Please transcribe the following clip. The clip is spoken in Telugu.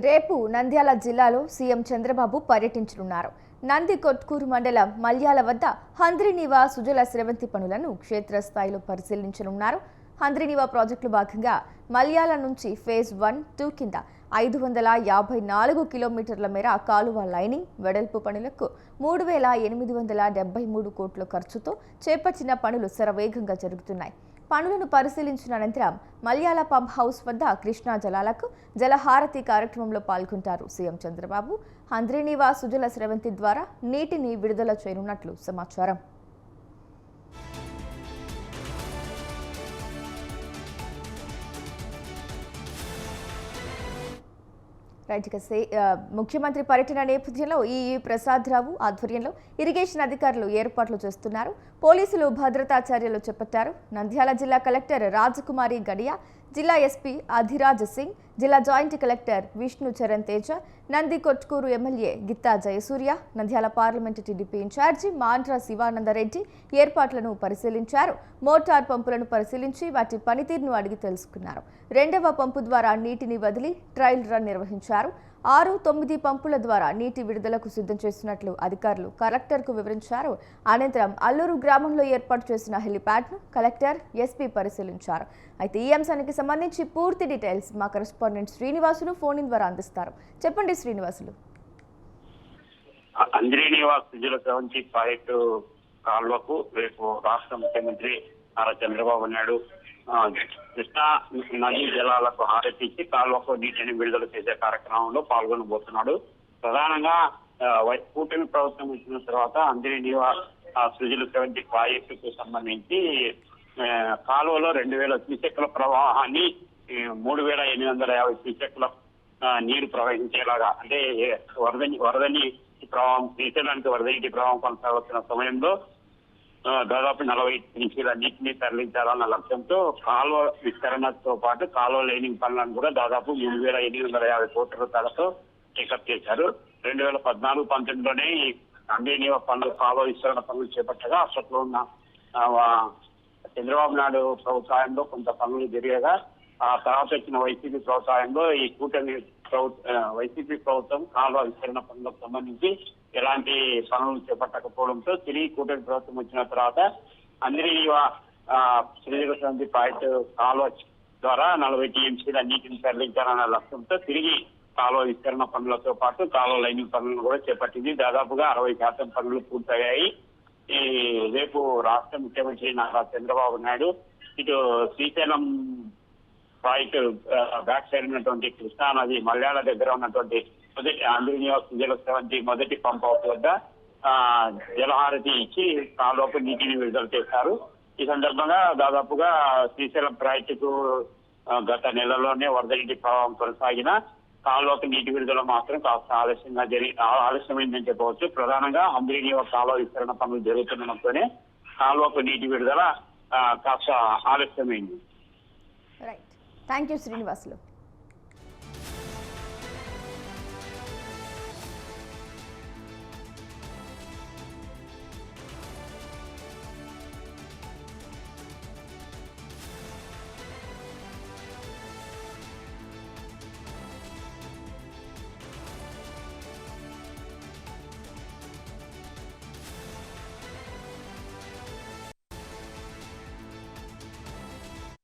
రేపు నంద్యాల జిల్లాలో సీఎం చంద్రబాబు పర్యటించనున్నారు. నంది కొట్కూరు మండలం మల్యాల వద్ద హంద్రీనీవా సుజల స్రవంతి పనులను క్షేత్రస్థాయిలో పరిశీలించనున్నారు. హంద్రీనీవా ప్రాజెక్టులో భాగంగా మల్యాల నుంచి ఫేజ్ 1, 2 కింద 554 కిలోమీటర్ల మేర కాలువ లైనింగ్ వెడల్పు పనులకు 3,873 కోట్ల ఖర్చుతో చేపట్టిన పనులు శరవేగంగా జరుగుతున్నాయి. పనులను పరిశీలించిన అనంతరం మల్యాల పంప్ హౌస్ వద్ద కృష్ణా జలాలకు జలహారతి కార్యక్రమంలో పాల్గొంటారు సీఎం చంద్రబాబు. హంద్రీనీవా సుజల స్రవంతి ద్వారా నీటిని విడుదల చేయనున్నట్లు సమాచారం. ముఖ్యమంత్రి పర్యటన నేపథ్యంలో ఈఈ ప్రసాదరావు ఆధ్వర్యంలో ఇరిగేషన్ అధికారులు ఏర్పాట్లు చేస్తున్నారు. పోలీసులు భద్రతా చర్యలు చేపట్టారు. నంద్యాల జిల్లా కలెక్టర్ రాజకుమారి గడియా, జిల్లా ఎస్పీ అధిరాజ్ సింగ్, జిల్లా joint collector Vishnu Charan Teja, Nandikotkur MLA Gitta Jayasurya, Nandyal parliament TDP ఇన్ఛార్జి మాండ్ర శివానందరెడ్డి ఏర్పాట్లను పరిశీలించారు. మోటార్ పంపులను పరిశీలించి వాటి పనితీరును అడిగి తెలుసుకున్నారు. 2వ పంపు ద్వారా నీటిని వదిలి ట్రయల్ రన్ నిర్వహించారు. 6, 9 పంపుల ద్వారా నీటి విడుదలకు సిద్ధం చేస్తున్నట్లు అధికారులు కలెక్టర్కు వివరించారు. అనంతరం అల్లూరు గ్రామంలో ఏర్పాటు చేసిన హెలిప్యాడ్ను కలెక్టర్, ఎస్పీ పరిశీలించారు. అయితే ఈ అంశానికి సంబంధించి పూర్తి డీటెయిల్స్ మా కరెస్పాండెంట్ శ్రీనివాసులు ఫోన్ ద్వారా అందిస్తారు. చెప్పండి శ్రీనివాసులు. హంద్రీనీవా సుజల స్రవంతి ప్రాజెక్టు కాల్వకు రేపు రాష్ట్ర ముఖ్యమంత్రి నారా చంద్రబాబు నాయుడు కృష్ణా నదీ జలాలకు హారతిచ్చి కాల్వకు నీటిని విడుదల చేసే కార్యక్రమంలో పాల్గొనబోతున్నాడు. ప్రధానంగా కూటమి ప్రభుత్వం ఇచ్చిన తర్వాత హంద్రీనీవా సుజల స్రవంతి ప్రాజెక్టుకు సంబంధించి కాలువలో 2,000 క్యూసెక్కుల ప్రవాహాన్ని 3,850 క్యూసెక్కుల నీరు ప్రవహించేలాగా, అంటే వరదని ప్రవాహం శ్రీశైలానికి వరద నీటి ప్రవాహం కొనసాగుతున్న సమయంలో దాదాపు 40 టీఎంసీల నీటిని తరలించాలన్న లక్ష్యంతో కాలువ విస్తరణతో పాటు కాలువ లైనింగ్ పనులను కూడా దాదాపు 3,850 కోట్ల రూపాయలతో టేకప్ చేశారు. 2014-19లోనే ఈ హంద్రీనీవా పనులు కాలువ విస్తరణ పనులు చేపట్టగా అప్పట్లో ఉన్న చంద్రబాబు నాయుడు ప్రభుత్వంలో కొంత పనులు జరిగేగా ఆ తర్వాత వచ్చిన వైసీపీ ప్రభుత్వంలో ఈ వైసీపీ ప్రభుత్వం కాలువ విస్తరణ పనులకు సంబంధించి ఎలాంటి పనులు చేపట్టకపోవడంతో తిరిగి కూటమి ప్రభుత్వం వచ్చిన తర్వాత హంద్రీనీవా సుజల స్రవంతి ప్రాజెక్టు కాలువ ద్వారా 40 టీఎంసీల నీటిని తరలించాలన్న లక్ష్యంతో తిరిగి కాలువ విస్తరణ పనులతో పాటు కాలువ లైనింగ్ పనులను కూడా చేపట్టింది. దాదాపుగా 60% పనులు పూర్తయ్యాయి. ఈ రేపు రాష్ట్ర ముఖ్యమంత్రి నారా చంద్రబాబు నాయుడు ఇటు శ్రీశైలం ప్రాజెక్టు బ్యాక్ సైడ్ ఉన్నటువంటి కృష్ణా నది మల్యాల దగ్గర ఉన్నటువంటి మొదటి హంద్రీనీవా సుజల స్రవంతి మొదటి పంప్ హౌస్ వద్ద జలహారతి ఇచ్చి కాలువకు నీటిని విడుదల చేశారు. ఈ సందర్భంగా దాదాపుగా శ్రీశైలం ప్రాజెక్టుకు గత నెలలోనే వరద నీటి ప్రవాహం కొనసాగిన కాలువకు నీటి విడుదల మాత్రం కాస్త ఆలస్యమైందని చెప్పవచ్చు. ప్రధానంగా హంద్రీనీవా కాలువ విస్తరణ పనులు జరుగుతుండడంతోనే కాలువకు నీటి విడుదల కాస్త ఆలస్యమైంది. Thank you Srinivasulu.